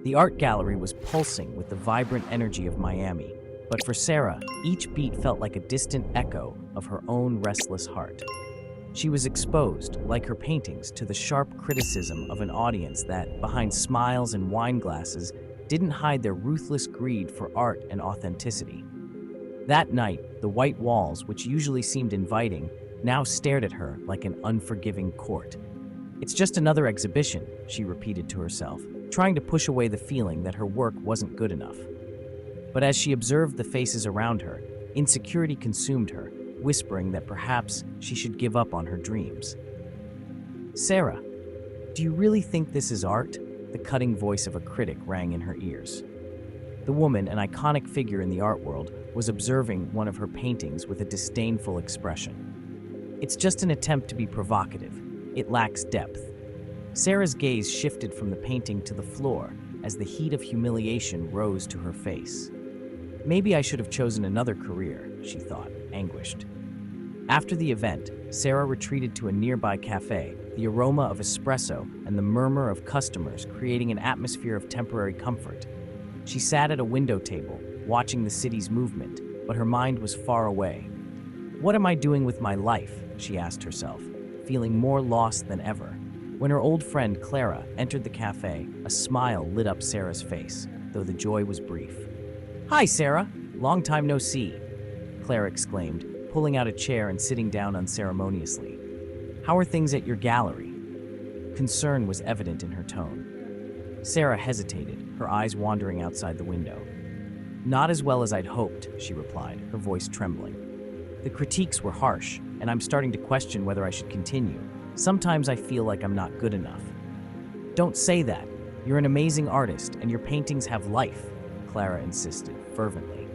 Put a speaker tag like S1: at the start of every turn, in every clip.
S1: The art gallery was pulsing with the vibrant energy of Miami, but for Sarah, each beat felt like a distant echo of her own restless heart. She was exposed, like her paintings, to the sharp criticism of an audience that, behind smiles and wine glasses, didn't hide their ruthless greed for art and authenticity. That night, the white walls, which usually seemed inviting, now stared at her like an unforgiving court. "It's just another exhibition," she repeated to herself, trying to push away the feeling that her work wasn't good enough. But as she observed the faces around her, insecurity consumed her, whispering that perhaps she should give up on her dreams. "Sarah, do you really think this is art?" The cutting voice of a critic rang in her ears. The woman, an iconic figure in the art world, was observing one of her paintings with a disdainful expression. "It's just an attempt to be provocative. It lacks depth." Sarah's gaze shifted from the painting to the floor as the heat of humiliation rose to her face. "Maybe I should have chosen another career," she thought, anguished. After the event, Sarah retreated to a nearby cafe, the aroma of espresso and the murmur of customers creating an atmosphere of temporary comfort. She sat at a window table, watching the city's movement, but her mind was far away. "What am I doing with my life?" she asked herself, feeling more lost than ever. When her old friend Clara entered the cafe, a smile lit up Sarah's face, though the joy was brief. "Hi, Sarah. Long time no see," Clara exclaimed, pulling out a chair and sitting down unceremoniously. "How are things at your gallery?" Concern was evident in her tone. Sarah hesitated, her eyes wandering outside the window. "Not as well as I'd hoped," she replied, her voice trembling. "The critiques were harsh, and I'm starting to question whether I should continue. Sometimes I feel like I'm not good enough." "Don't say that. You're an amazing artist, and your paintings have life," Clara insisted, fervently.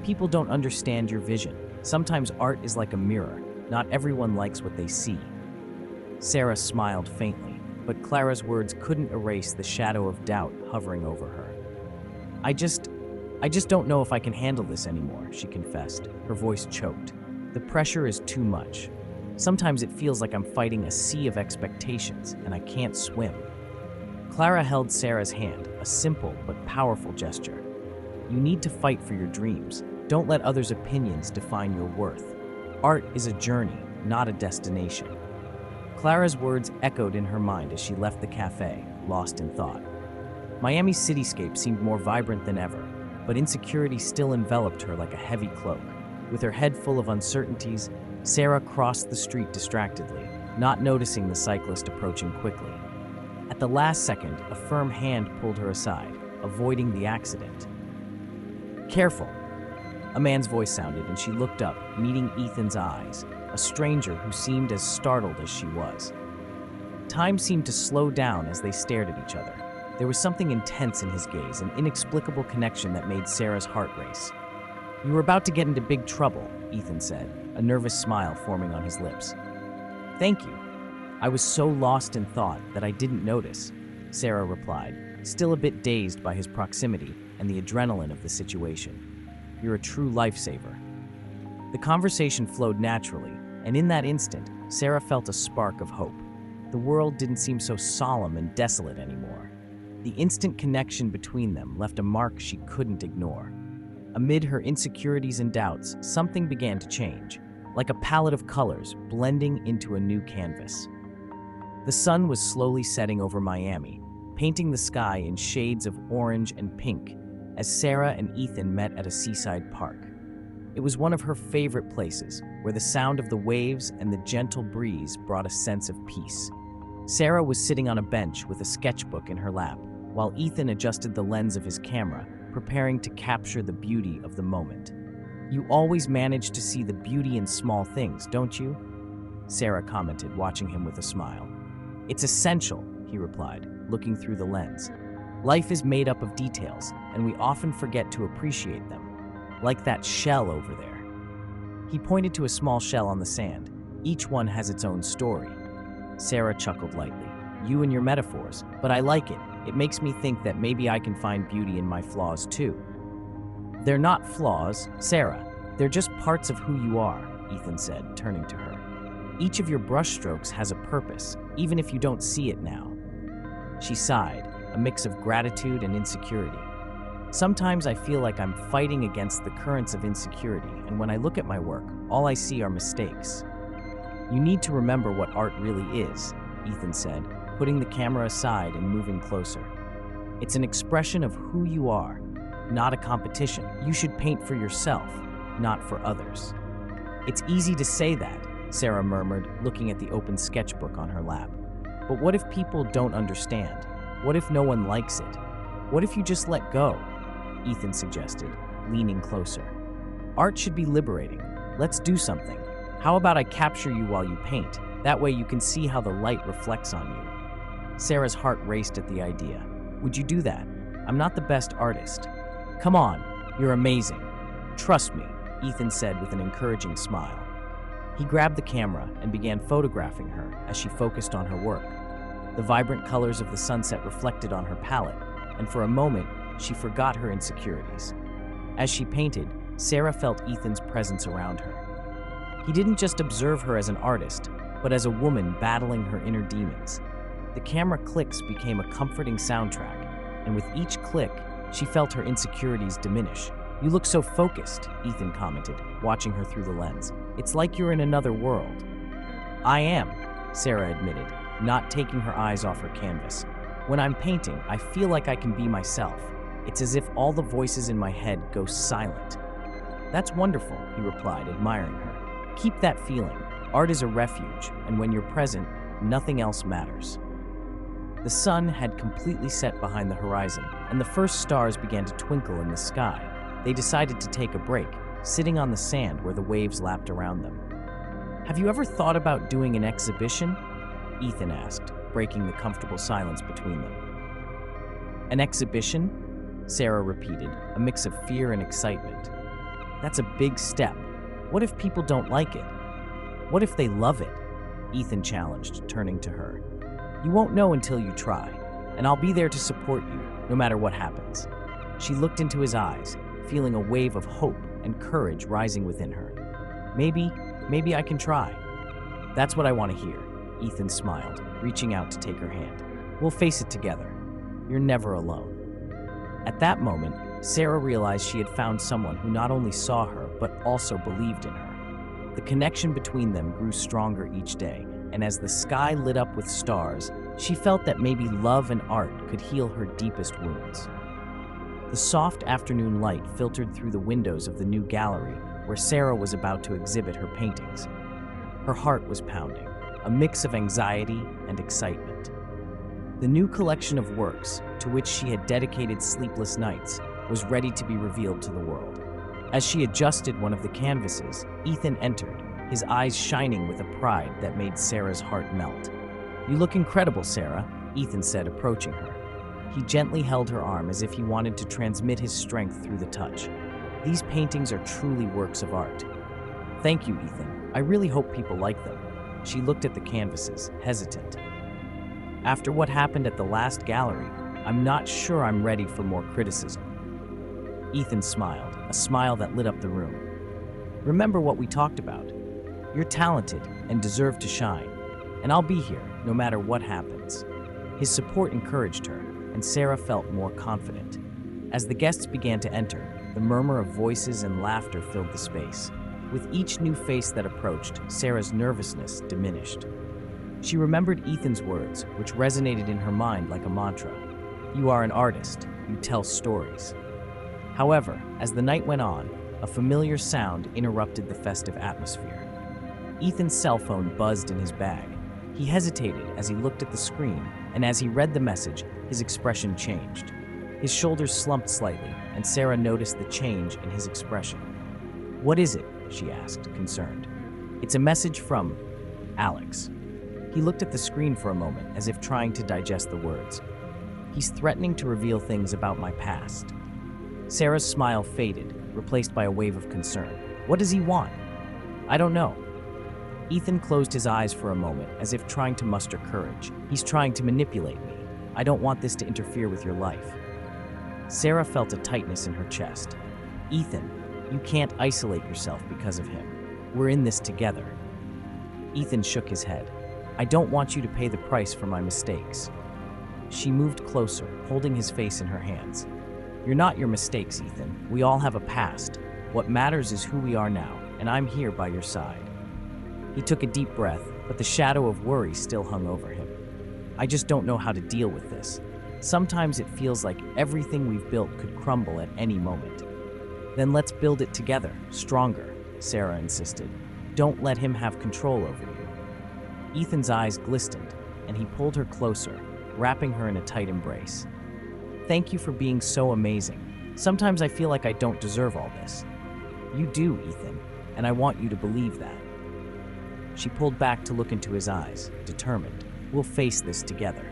S1: "People don't understand your vision. Sometimes art is like a mirror. Not everyone likes what they see." Sarah smiled faintly, but Clara's words couldn't erase the shadow of doubt hovering over her. I just don't know if I can handle this anymore," she confessed, her voice choked. "The pressure is too much. Sometimes it feels like I'm fighting a sea of expectations, and I can't swim." Clara held Sarah's hand, a simple but powerful gesture. "You need to fight for your dreams. Don't let others' opinions define your worth. Art is a journey, not a destination." Clara's words echoed in her mind as she left the cafe, lost in thought. Miami's cityscape seemed more vibrant than ever, but insecurity still enveloped her like a heavy cloak. With her head full of uncertainties, Sarah crossed the street distractedly, not noticing the cyclist approaching quickly. At the last second, a firm hand pulled her aside, avoiding the accident. "Careful!" A man's voice sounded, and she looked up, meeting Ethan's eyes, a stranger who seemed as startled as she was. Time seemed to slow down as they stared at each other. There was something intense in his gaze, an inexplicable connection that made Sarah's heart race. "You were about to get into big trouble," Ethan said, a nervous smile forming on his lips. "Thank you. I was so lost in thought that I didn't notice," Sarah replied, still a bit dazed by his proximity and the adrenaline of the situation. "You're a true lifesaver." The conversation flowed naturally, and in that instant, Sarah felt a spark of hope. The world didn't seem so solemn and desolate anymore. The instant connection between them left a mark she couldn't ignore. Amid her insecurities and doubts, something began to change, like a palette of colors blending into a new canvas. The sun was slowly setting over Miami, painting the sky in shades of orange and pink as Sarah and Ethan met at a seaside park. It was one of her favorite places, where the sound of the waves and the gentle breeze brought a sense of peace. Sarah was sitting on a bench with a sketchbook in her lap, while Ethan adjusted the lens of his camera, preparing to capture the beauty of the moment. "You always manage to see the beauty in small things, don't you?" Sarah commented, watching him with a smile. "It's essential," he replied, looking through the lens. "Life is made up of details, and we often forget to appreciate them. Like that shell over there." He pointed to a small shell on the sand. "Each one has its own story." Sarah chuckled lightly. "You and your metaphors, but I like it. It makes me think that maybe I can find beauty in my flaws too." "They're not flaws, Sarah. They're just parts of who you are," Ethan said, turning to her. "Each of your brushstrokes has a purpose, even if you don't see it now." She sighed, a a mix of gratitude and insecurity. Sometimes I feel like I'm fighting against the currents of insecurity, and when I look at my work, all I see are mistakes. You need to remember what art really is, Ethan said, putting the camera aside and moving closer. It's an expression of who you are, not a competition. You should paint for yourself, not for others. It's easy to say that, Sarah murmured, looking at the open sketchbook on her lap. But what if people don't understand? What if no one likes it? What if you just let go? Ethan suggested, leaning closer. Art should be liberating. Let's do something. How about I capture you while you paint? That way you can see how the light reflects on you. Sarah's heart raced at the idea. Would you do that? I'm not the best artist. Come on, you're amazing. Trust me, Ethan said with an encouraging smile. He grabbed the camera and began photographing her as she focused on her work. The vibrant colors of the sunset reflected on her palette, and for a moment, she forgot her insecurities. As she painted, Sarah felt Ethan's presence around her. He didn't just observe her as an artist, but as a woman battling her inner demons. The camera clicks became a comforting soundtrack, and with each click, she felt her insecurities diminish. You look so focused, Ethan commented, watching her through the lens. It's like you're in another world. I am, Sarah admitted, not taking her eyes off her canvas. When I'm painting, I feel like I can be myself. It's as if all the voices in my head go silent. That's wonderful, he replied, admiring her. Keep that feeling. Art is a refuge, and when you're present, nothing else matters. The sun had completely set behind the horizon, and the first stars began to twinkle in the sky. They decided to take a break, sitting on the sand where the waves lapped around them. Have you ever thought about doing an exhibition? Ethan asked, breaking the comfortable silence between them. An exhibition? Sarah repeated, a mix of fear and excitement. That's a big step. What if people don't like it? What if they love it? Ethan challenged, turning to her. You won't know until you try, and I'll be there to support you, no matter what happens. She looked into his eyes, feeling a wave of hope and courage rising within her. Maybe I can try. That's what I want to hear, Ethan smiled, reaching out to take her hand. We'll face it together. You're never alone. At that moment, Sarah realized she had found someone who not only saw her, but also believed in her. The connection between them grew stronger each day, and as the sky lit up with stars, she felt that maybe love and art could heal her deepest wounds. The soft afternoon light filtered through the windows of the new gallery where Sarah was about to exhibit her paintings. Her heart was pounding, a mix of anxiety and excitement. The new collection of works, to which she had dedicated sleepless nights, was ready to be revealed to the world. As she adjusted one of the canvases, Ethan entered, his eyes shining with a pride that made Sarah's heart melt. You look incredible, Sarah, Ethan said, approaching her. He gently held her arm as if he wanted to transmit his strength through the touch. These paintings are truly works of art. Thank you, Ethan. I really hope people like them. She looked at the canvases, hesitant. After what happened at the last gallery, I'm not sure I'm ready for more criticism. Ethan smiled, a smile that lit up the room. Remember what we talked about. You're talented and deserve to shine, and I'll be here no matter what happens. His support encouraged her, and Sarah felt more confident. As the guests began to enter, the murmur of voices and laughter filled the space. With each new face that approached, Sarah's nervousness diminished. She remembered Ethan's words, which resonated in her mind like a mantra. You are an artist, you tell stories. However, as the night went on, a familiar sound interrupted the festive atmosphere. Ethan's cell phone buzzed in his bag. He hesitated as he looked at the screen, and as he read the message, his expression changed. His shoulders slumped slightly, and Sarah noticed the change in his expression. What is it? She asked, concerned. It's a message from Alex. He looked at the screen for a moment, as if trying to digest the words. He's threatening to reveal things about my past. Sarah's smile faded, replaced by a wave of concern. What does he want? I don't know. Ethan closed his eyes for a moment, as if trying to muster courage. He's trying to manipulate me. I don't want this to interfere with your life. Sarah felt a tightness in her chest. Ethan, you can't isolate yourself because of him. We're in this together. Ethan shook his head. I don't want you to pay the price for my mistakes. She moved closer, holding his face in her hands. "You're not your mistakes, Ethan. We all have a past. What matters is who we are now, and I'm here by your side." He took a deep breath, but the shadow of worry still hung over him. "I just don't know how to deal with this. Sometimes it feels like everything we've built could crumble at any moment." "Then let's build it together, stronger," Sarah insisted. "Don't let him have control over you." Ethan's eyes glistened, and he pulled her closer, wrapping her in a tight embrace. "Thank you for being so amazing. Sometimes I feel like I don't deserve all this." "You do, Ethan, and I want you to believe that." She pulled back to look into his eyes, determined. "We'll face this together."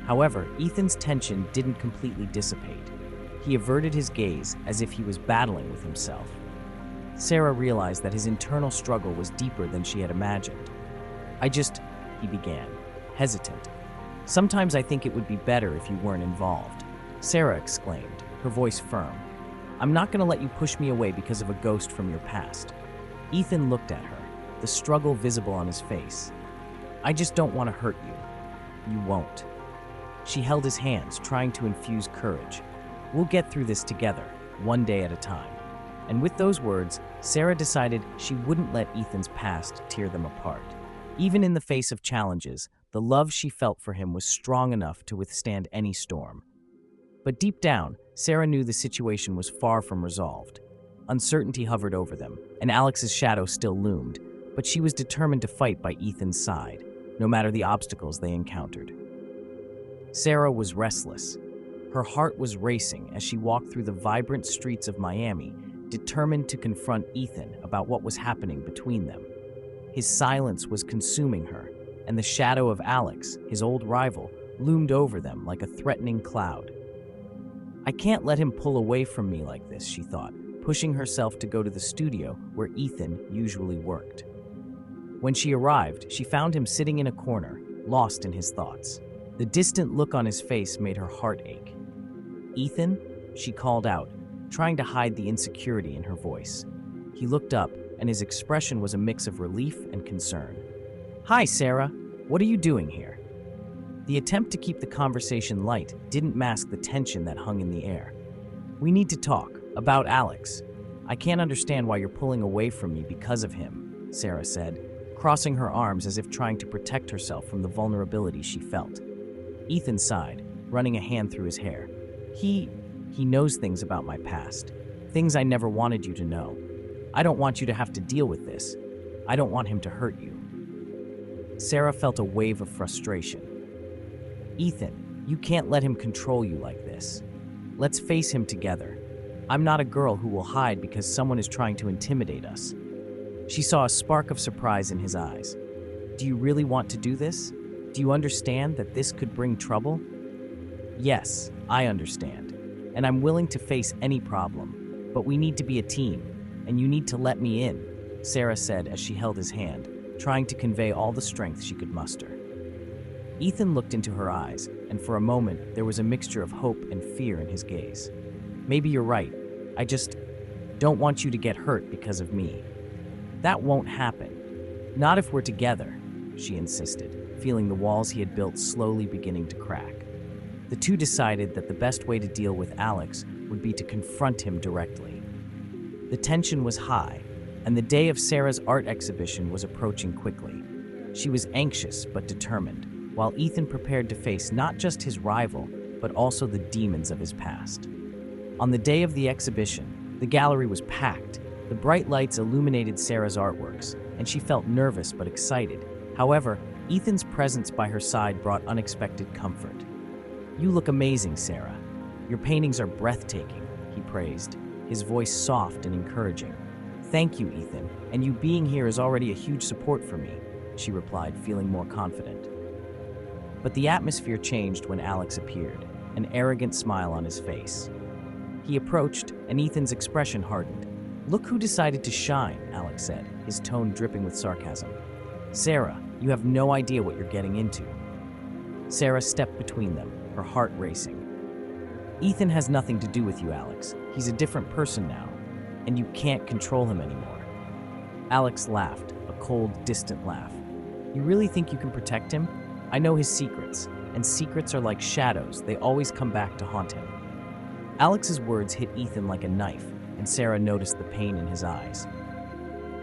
S1: However, Ethan's tension didn't completely dissipate. He averted his gaze as if he was battling with himself. Sarah realized that his internal struggle was deeper than she had imagined. He began, hesitant. "Sometimes I think it would be better if you weren't involved," Sarah exclaimed, her voice firm. "I'm not going to let you push me away because of a ghost from your past." Ethan looked at her, the struggle visible on his face. "I just don't want to hurt you." "You won't." She held his hands, trying to infuse courage. "We'll get through this together, one day at a time." And with those words, Sarah decided she wouldn't let Ethan's past tear them apart. Even in the face of challenges, the love she felt for him was strong enough to withstand any storm. But deep down, Sarah knew the situation was far from resolved. Uncertainty hovered over them, and Alex's shadow still loomed, but she was determined to fight by Ethan's side, no matter the obstacles they encountered. Sarah was restless. Her heart was racing as she walked through the vibrant streets of Miami, determined to confront Ethan about what was happening between them. His silence was consuming her, and the shadow of Alex, his old rival, loomed over them like a threatening cloud. "I can't let him pull away from me like this," she thought, pushing herself to go to the studio where Ethan usually worked. When she arrived, she found him sitting in a corner, lost in his thoughts. The distant look on his face made her heart ache. "Ethan?" she called out, trying to hide the insecurity in her voice. He looked up, and his expression was a mix of relief and concern. "Hi, Sarah. What are you doing here?" The attempt to keep the conversation light didn't mask the tension that hung in the air. "We need to talk about Alex. I can't understand why you're pulling away from me because of him," Sarah said, crossing her arms as if trying to protect herself from the vulnerability she felt. Ethan sighed, running a hand through his hair. He knows things about my past, things I never wanted you to know. I don't want you to have to deal with this. I don't want him to hurt you." Sarah felt a wave of frustration. "Ethan, you can't let him control you like this. Let's face him together. I'm not a girl who will hide because someone is trying to intimidate us." She saw a spark of surprise in his eyes. "Do you really want to do this? Do you understand that this could bring trouble?" "Yes, I understand. And I'm willing to face any problem. But we need to be a team, and you need to let me in," Sarah said as she held his hand, trying to convey all the strength she could muster. Ethan looked into her eyes, and for a moment there was a mixture of hope and fear in his gaze. "Maybe you're right. I just don't want you to get hurt because of me." "That won't happen. Not if we're together," she insisted, feeling the walls he had built slowly beginning to crack. The two decided that the best way to deal with Alex would be to confront him directly. The tension was high, and the day of Sarah's art exhibition was approaching quickly. She was anxious but determined, while Ethan prepared to face not just his rival, but also the demons of his past. On the day of the exhibition, the gallery was packed. The bright lights illuminated Sarah's artworks, and she felt nervous but excited. However, Ethan's presence by her side brought unexpected comfort. "You look amazing, Sarah. Your paintings are breathtaking," he praised, his voice soft and encouraging. "Thank you, Ethan, and you being here is already a huge support for me," she replied, feeling more confident. But the atmosphere changed when Alex appeared, an arrogant smile on his face. He approached, and Ethan's expression hardened. "Look who decided to shine," Alex said, his tone dripping with sarcasm. "Sarah, you have no idea what you're getting into." Sarah stepped between them, her heart racing. "Ethan has nothing to do with you, Alex. He's a different person now, and you can't control him anymore." Alex laughed, a cold, distant laugh. "You really think you can protect him? I know his secrets, and secrets are like shadows, they always come back to haunt him. Alex's words hit Ethan like a knife, and Sarah noticed the pain in his eyes.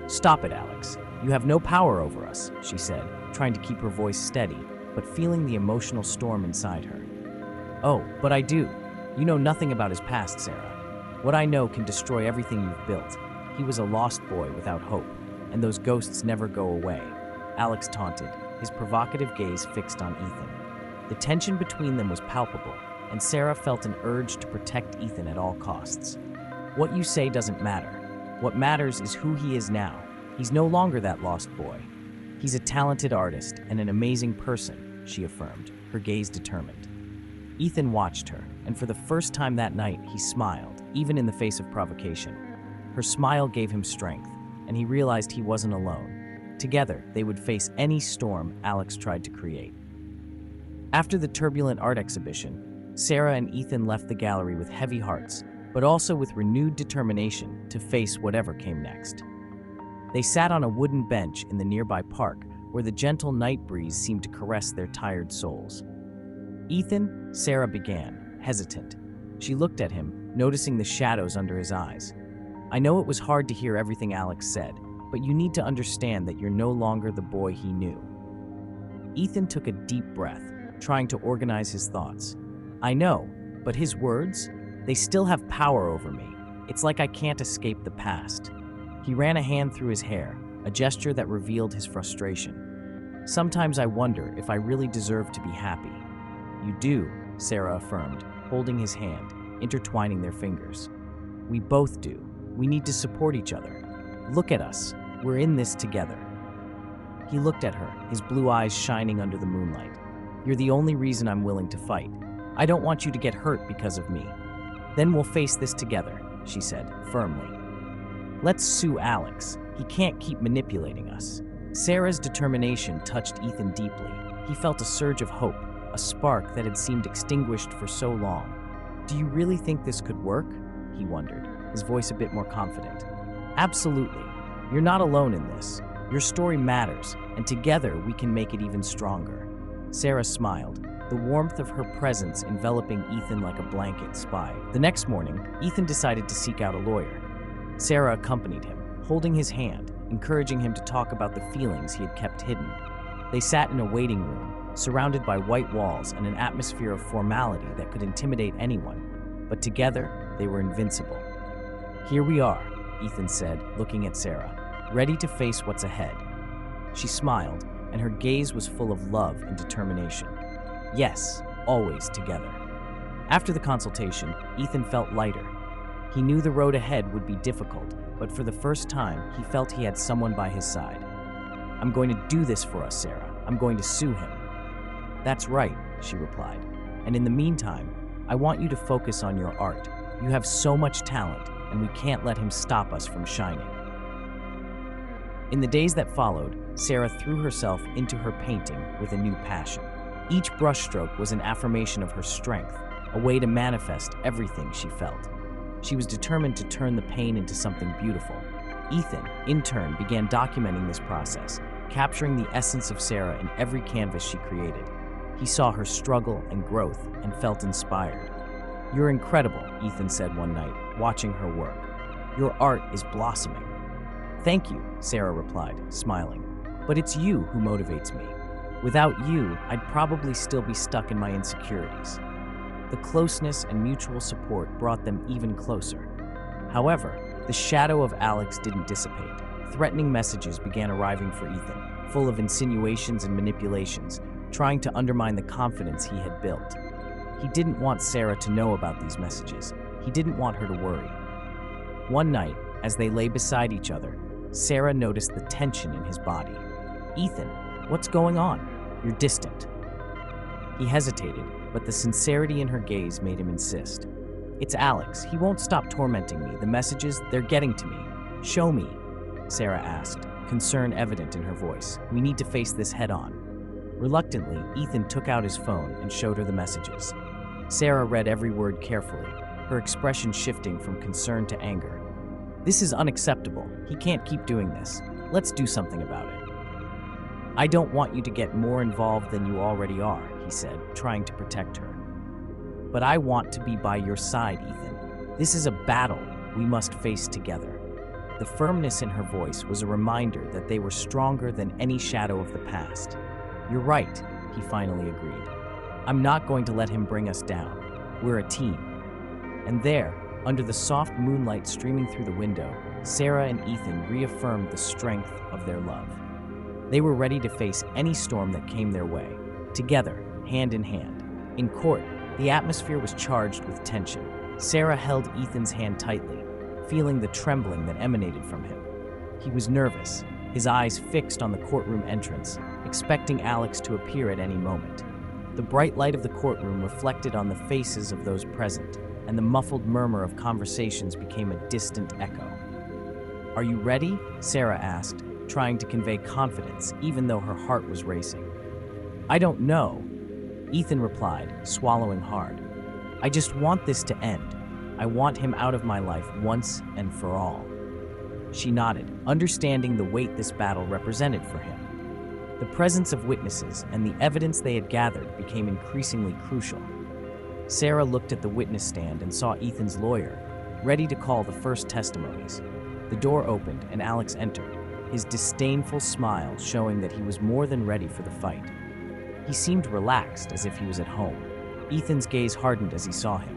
S1: "Stop it, Alex. You have no power over us," she said, trying to keep her voice steady, but feeling the emotional storm inside her. "Oh, but I do. You know nothing about his past, Sarah. What I know can destroy everything you've built. He was a lost boy without hope, and those ghosts never go away," Alex taunted, his provocative gaze fixed on Ethan. The tension between them was palpable, and Sarah felt an urge to protect Ethan at all costs. "What you say doesn't matter. What matters is who he is now. He's no longer that lost boy. He's a talented artist and an amazing person," she affirmed, her gaze determined. Ethan watched her, and for the first time that night, he smiled, even in the face of provocation. Her smile gave him strength, and he realized he wasn't alone. Together, they would face any storm Alex tried to create. After the turbulent art exhibition, Sarah and Ethan left the gallery with heavy hearts, but also with renewed determination to face whatever came next. They sat on a wooden bench in the nearby park, where the gentle night breeze seemed to caress their tired souls. "Ethan," Sarah began, hesitant. She looked at him, noticing the shadows under his eyes. "I know it was hard to hear everything Alex said, but you need to understand that you're no longer the boy he knew." Ethan took a deep breath, trying to organize his thoughts. "I know, but his words? They still have power over me. It's like I can't escape the past." He ran a hand through his hair, a gesture that revealed his frustration. "Sometimes I wonder if I really deserve to be happy." "You do," Sarah affirmed, holding his hand, intertwining their fingers. "We both do. We need to support each other. Look at us. We're in this together." He looked at her, his blue eyes shining under the moonlight. "You're the only reason I'm willing to fight. I don't want you to get hurt because of me." "Then we'll face this together," she said, firmly. "Let's sue Alex. He can't keep manipulating us." Sarah's determination touched Ethan deeply. He felt a surge of hope, a spark that had seemed extinguished for so long. "Do you really think this could work?" he wondered, his voice a bit more confident. "Absolutely. You're not alone in this. Your story matters, and together we can make it even stronger." Sarah smiled, the warmth of her presence enveloping Ethan like a blanket spy. The next morning, Ethan decided to seek out a lawyer. Sarah accompanied him, holding his hand, encouraging him to talk about the feelings he had kept hidden. They sat in a waiting room, surrounded by white walls and an atmosphere of formality that could intimidate anyone, but together they were invincible. "Here we are," Ethan said, looking at Sarah, ready to face what's ahead. She smiled, and her gaze was full of love and determination. Yes, always together. After the consultation, Ethan felt lighter. He knew the road ahead would be difficult, but for the first time, he felt he had someone by his side. "I'm going to do this for us, Sarah. I'm going to sue him." "That's right," she replied. "And in the meantime, I want you to focus on your art. You have so much talent, and we can't let him stop us from shining." In the days that followed, Sarah threw herself into her painting with a new passion. Each brushstroke was an affirmation of her strength, a way to manifest everything she felt. She was determined to turn the pain into something beautiful. Ethan, in turn, began documenting this process, capturing the essence of Sarah in every canvas she created. He saw her struggle and growth and felt inspired. "You're incredible," Ethan said one night, watching her work. "Your art is blossoming." "Thank you," Sarah replied, smiling. "But it's you who motivates me. Without you, I'd probably still be stuck in my insecurities." The closeness and mutual support brought them even closer. However, the shadow of Alex didn't dissipate. Threatening messages began arriving for Ethan, full of insinuations and manipulations, trying to undermine the confidence he had built. He didn't want Sarah to know about these messages. He didn't want her to worry. One night, as they lay beside each other, Sarah noticed the tension in his body. "Ethan, what's going on? You're distant." He hesitated, but the sincerity in her gaze made him insist. "It's Alex. He won't stop tormenting me. The messages, they're getting to me." "Show me," Sarah asked, concern evident in her voice. "We need to face this head-on." Reluctantly, Ethan took out his phone and showed her the messages. Sarah read every word carefully, her expression shifting from concern to anger. "This is unacceptable. He can't keep doing this. Let's do something about it." "I don't want you to get more involved than you already are," he said, trying to protect her. "But I want to be by your side, Ethan. This is a battle we must face together." The firmness in her voice was a reminder that they were stronger than any shadow of the past. "You're right," he finally agreed. "I'm not going to let him bring us down. We're a team." And there, under the soft moonlight streaming through the window, Sarah and Ethan reaffirmed the strength of their love. They were ready to face any storm that came their way, together, hand in hand. In court, the atmosphere was charged with tension. Sarah held Ethan's hand tightly, feeling the trembling that emanated from him. He was nervous, his eyes fixed on the courtroom entrance, expecting Alex to appear at any moment. The bright light of the courtroom reflected on the faces of those present, and the muffled murmur of conversations became a distant echo. "Are you ready?" Sarah asked, trying to convey confidence even though her heart was racing. "I don't know," Ethan replied, swallowing hard. "I just want this to end. I want him out of my life once and for all." She nodded, understanding the weight this battle represented for him. The presence of witnesses and the evidence they had gathered became increasingly crucial. Sarah looked at the witness stand and saw Ethan's lawyer, ready to call the first testimonies. The door opened and Alex entered, his disdainful smile showing that he was more than ready for the fight. He seemed relaxed, as if he was at home. Ethan's gaze hardened as he saw him.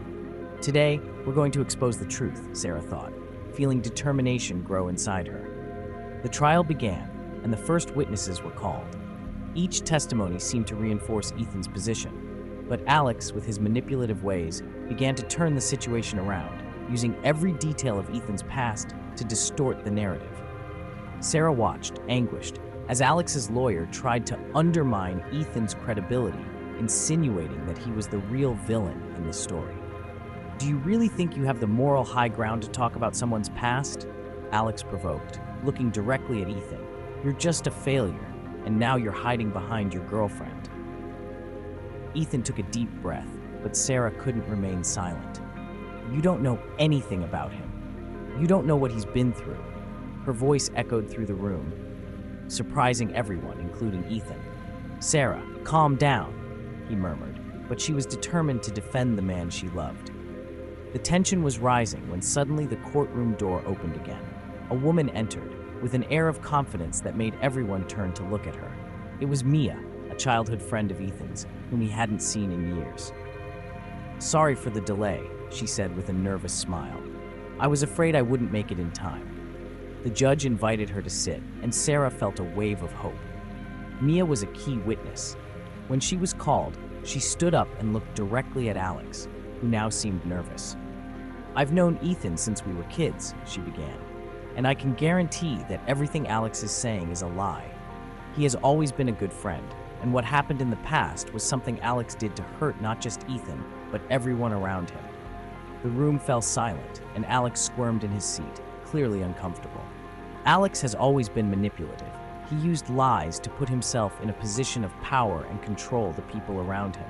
S1: "Today, we're going to expose the truth," Sarah thought, feeling determination grow inside her. The trial began, and the first witnesses were called. Each testimony seemed to reinforce Ethan's position, but Alex, with his manipulative ways, began to turn the situation around, using every detail of Ethan's past to distort the narrative. Sarah watched, anguished, as Alex's lawyer tried to undermine Ethan's credibility, insinuating that he was the real villain in the story. "Do you really think you have the moral high ground to talk about someone's past?" Alex provoked, looking directly at Ethan. "You're just a failure, and now you're hiding behind your girlfriend." Ethan took a deep breath, but Sarah couldn't remain silent. "You don't know anything about him. You don't know what he's been through." Her voice echoed through the room, surprising everyone, including Ethan. "Sarah, calm down," he murmured, but she was determined to defend the man she loved. The tension was rising when suddenly the courtroom door opened again. A woman entered, with an air of confidence that made everyone turn to look at her. It was Mia, a childhood friend of Ethan's, whom he hadn't seen in years. "Sorry for the delay," she said with a nervous smile. "I was afraid I wouldn't make it in time." The judge invited her to sit, and Sarah felt a wave of hope. Mia was a key witness. When she was called, she stood up and looked directly at Alex, who now seemed nervous. "I've known Ethan since we were kids," she began, "and I can guarantee that everything Alex is saying is a lie. He has always been a good friend, and what happened in the past was something Alex did to hurt not just Ethan, but everyone around him." The room fell silent, and Alex squirmed in his seat, clearly uncomfortable. Alex has always been manipulative. He used lies to put himself in a position of power and control the people around him.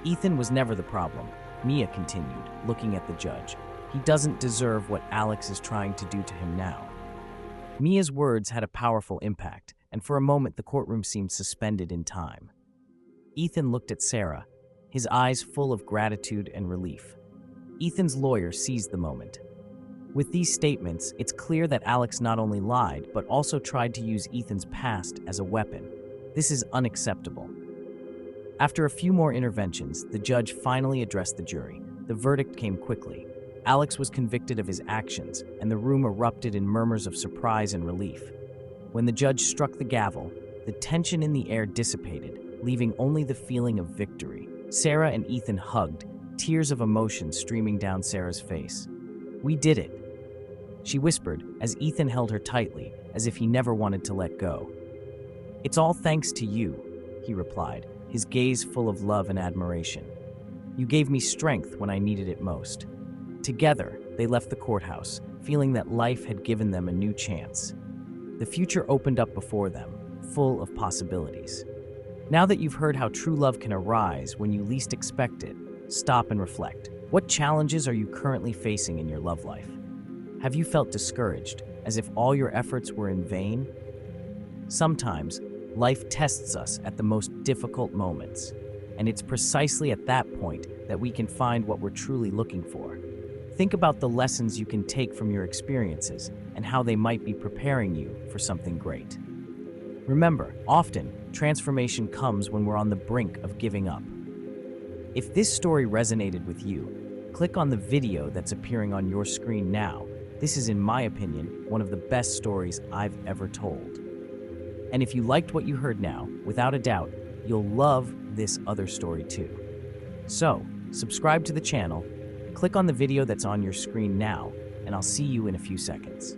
S1: Ethan was never the problem, Mia continued, looking at the judge. "He doesn't deserve what Alex is trying to do to him now." Mia's words had a powerful impact, and for a moment the courtroom seemed suspended in time. Ethan looked at Sarah, his eyes full of gratitude and relief. Ethan's lawyer seized the moment. With these statements, it's clear that Alex not only lied, but also tried to use Ethan's past as a weapon. This is unacceptable. After a few more interventions, the judge finally addressed the jury. The verdict came quickly. Alex was convicted of his actions, and the room erupted in murmurs of surprise and relief. When the judge struck the gavel, the tension in the air dissipated, leaving only the feeling of victory. Sarah and Ethan hugged, tears of emotion streaming down Sarah's face. "We did it," she whispered as Ethan held her tightly, as if he never wanted to let go. "It's all thanks to you," he replied, his gaze full of love and admiration. "You gave me strength when I needed it most." Together, they left the courthouse, feeling that life had given them a new chance. The future opened up before them, full of possibilities. Now that you've heard how true love can arise when you least expect it, stop and reflect. What challenges are you currently facing in your love life? Have you felt discouraged, as if all your efforts were in vain? Sometimes, life tests us at the most difficult moments. And it's precisely at that point that we can find what we're truly looking for. Think about the lessons you can take from your experiences and how they might be preparing you for something great. Remember, often, transformation comes when we're on the brink of giving up. If this story resonated with you, click on the video that's appearing on your screen now. This is, in my opinion, one of the best stories I've ever told. And if you liked what you heard now, without a doubt, you'll love this other story too. So, subscribe to the channel, click on the video that's on your screen now, and I'll see you in a few seconds.